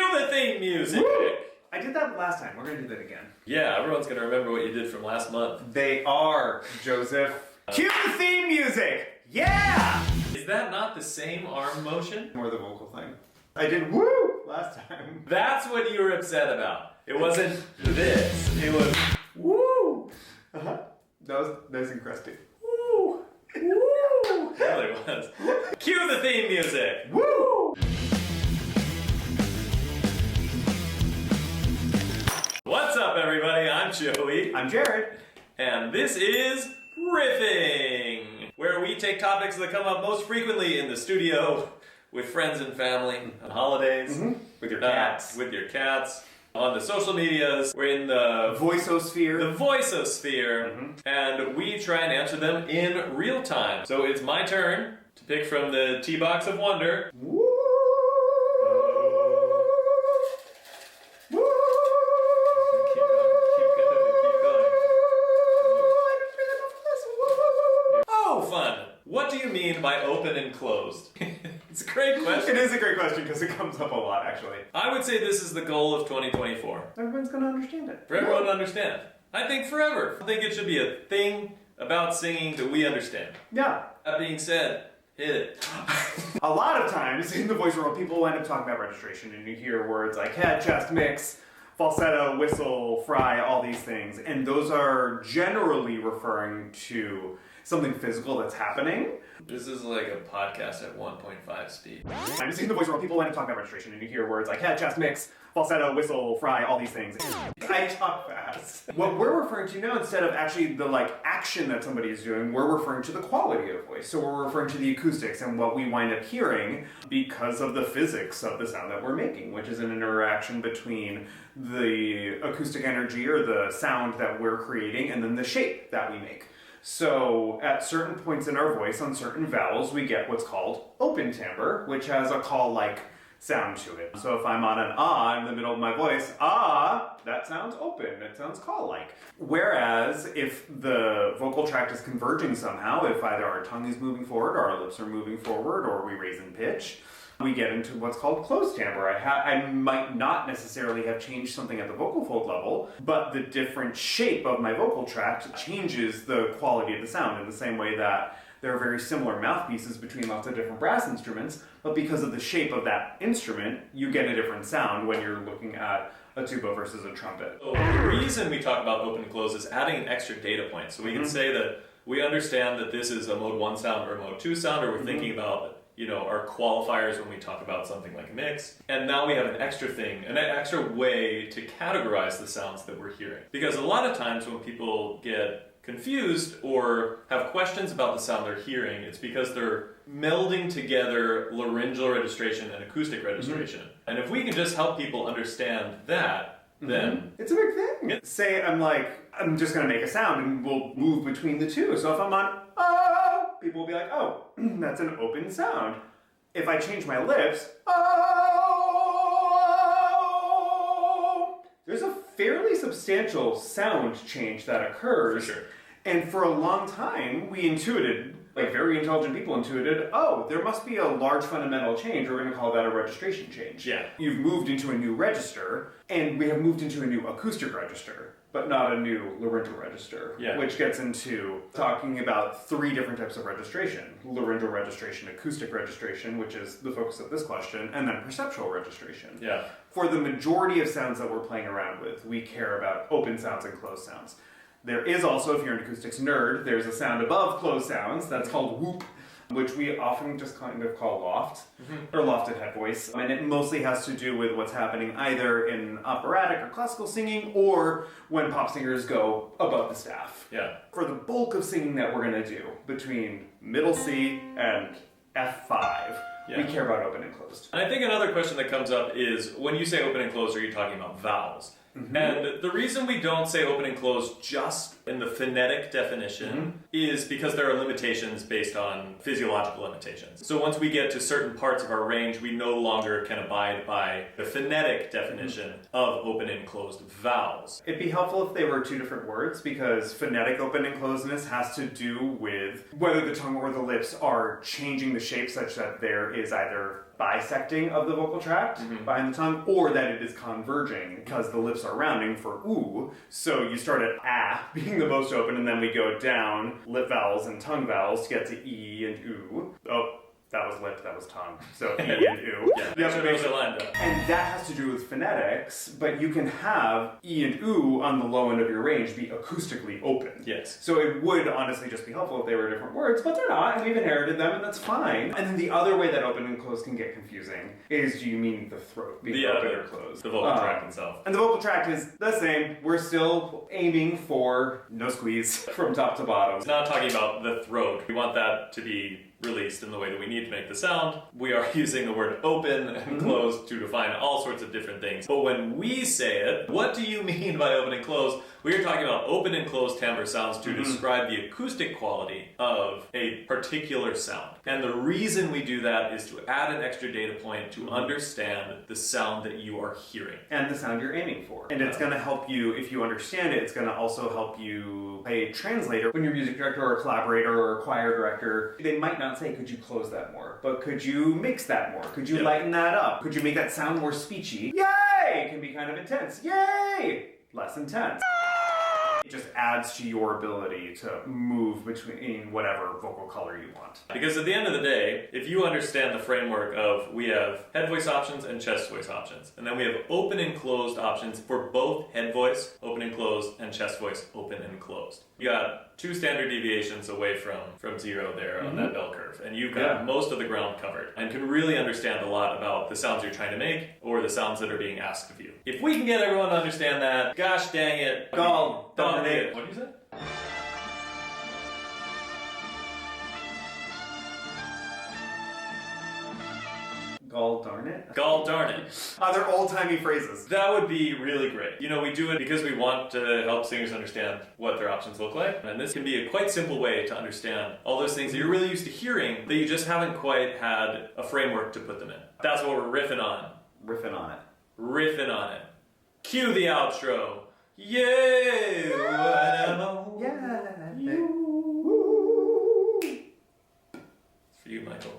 Cue the theme music! Woo! I did that last time. We're going to do that again. Yeah, everyone's going to remember what you did from last month. They are, Joseph. Cue the theme music! Yeah! Is that not the same arm motion? More the vocal thing. I did woo last time. That's what you were upset about. It wasn't this. It was woo! Uh-huh. That was nice and crusty. Woo! Woo! It really was. Cue the theme music! Woo! What's up, everybody? I'm Joey. I'm Jared. And this is Riffing, where we take topics that come up most frequently in the studio, with friends and family, on holidays, with your cats. on the social medias, we're in the voiceosphere. And we try and answer them in real time. So it's my turn to pick from the tea box of wonder. Woo! Woo! Keep going. Oh, fun. What do you mean by open and closed? It's a great question. It is a great question because it comes up a lot, actually. I would say this is the goal of 2024. Everyone's going to understand it. For everyone to understand. I think forever. I think it should be a thing about singing that we understand. Yeah. That being said, hit it. A lot of times in the voice world, people end up talking about registration, and you hear words like head, chest, mix, falsetto, whistle, fry, all these things, and those are generally referring to something physical that's happening. This is like a podcast at 1.5 speed. I'm just in the voice world, people end up talking about registration, and you hear words like head, chest, mix, falsetto, whistle, fry, all these things. I talk fast. What we're referring to now, instead of actually the action that somebody is doing, we're referring to the quality of voice. So we're referring to the acoustics and what we wind up hearing because of the physics of the sound that we're making, which is an interaction between the acoustic energy or the sound that we're creating and then the shape that we make. So at certain points in our voice, on certain vowels, we get what's called open timbre, which has a call-like sound to it. So if I'm on an ah in the middle of my voice, ah, that sounds open, it sounds call-like. Whereas if the vocal tract is converging somehow, if either our tongue is moving forward, or our lips are moving forward, or we raise in pitch, we get into what's called closed timbre. I might not necessarily have changed something at the vocal fold level, but the different shape of my vocal tract changes the quality of the sound in the same way that there are very similar mouthpieces between lots of different brass instruments, but because of the shape of that instrument, you get a different sound when you're looking at a tuba versus a trumpet. So the reason we talk about open and close is adding an extra data point. So we can say that we understand that this is a mode 1 sound or a mode 2 sound, or we're thinking about our qualifiers when we talk about something like a mix. And now we have an extra thing, an extra way to categorize the sounds that we're hearing. Because a lot of times when people get confused or have questions about the sound they're hearing, it's because they're melding together laryngeal registration and acoustic registration. And if we can just help people understand that, then it's a big thing. Say I'm just going to make a sound and we'll move between the two. So if I'm on oh, people will be like, oh, that's an open sound. If I change my lips, oh, there's a fairly substantial sound change that occurs. For sure. And for a long time, we intuited, very intelligent people intuited, oh, there must be a large fundamental change. We're going to call that a registration change. Yeah. You've moved into a new register, and we have moved into a new acoustic register, but not a new laryngeal register, which gets into talking about 3 different types of registration. Laryngeal registration, acoustic registration, which is the focus of this question, and then perceptual registration. Yeah. For the majority of sounds that we're playing around with, we care about open sounds and closed sounds. There is also, if you're an acoustics nerd, there's a sound above closed sounds that's called whoop, which we often just kind of call loft, or lofted head voice. And it mostly has to do with what's happening either in operatic or classical singing, or when pop singers go above the staff. Yeah. For the bulk of singing that we're going to do, between middle C and F5, we care about open and closed. And I think another question that comes up is, when you say open and closed, are you talking about vowels? And the reason we don't say open and close just in the phonetic definition is because there are limitations based on physiological limitations. So once we get to certain parts of our range, we no longer can abide by the phonetic definition of open and closed vowels. It'd be helpful if they were two different words, because phonetic open and closedness has to do with whether the tongue or the lips are changing the shape such that there is either bisecting of the vocal tract behind the tongue, or that it is converging because the lips are rounding for ooh. So you start at ah being the most open, and then we go down lip vowels and tongue vowels to get to e and ooh. Oh, that was lip, that was tongue. So e and ooh. Yeah, You have to make sure. lined up. And that has to do with phonetics, but you can have e and ooh on the low end of your range be acoustically open. Yes. So it would honestly just be helpful if they were different words, but they're not, and we've inherited them, and that's fine. And then the other way that open and closed can get confusing is, do you mean the throat being open or closed? The vocal tract itself. And the vocal tract is the same. We're still aiming for no squeeze from top to bottom. It's not talking about the throat. We want that to be released in the way that we need to make the sound. We are using the word open and closed to define all sorts of different things. But when we say it, what do you mean by open and closed? We are talking about open and closed timbre sounds to describe the acoustic quality of a particular sound. And the reason we do that is to add an extra data point to understand the sound that you are hearing. And the sound you're aiming for. And it's going to help you, if you understand it, it's going to also help you play a translator. When you're a music director or a collaborator or a choir director, they might not say, could you close that more? But could you mix that more? Could you lighten that up? Could you make that sound more speechy? Yay! It can be kind of intense. Yay! Less intense. It just adds to your ability to move between whatever vocal color you want. Because at the end of the day, if you understand the framework of we have head voice options and chest voice options, and then we have open and closed options for both head voice, open and closed, and chest voice, open and closed. You got 2 standard deviations away from zero there on that bell curve, and you've got most of the ground covered, and can really understand a lot about the sounds you're trying to make, or the sounds that are being asked of you. If we can get everyone to understand that, gosh dang it. Gall darn it. What did you say? Gall darn it? Gall darn it. They're old-timey phrases. That would be really great. You know, we do it because we want to help singers understand what their options look like. And this can be a quite simple way to understand all those things that you're really used to hearing that you just haven't quite had a framework to put them in. That's what we're riffing on. Riffing on it. Riffing on it. Cue the outro. Yeah! Yeah. It's for you, Michael.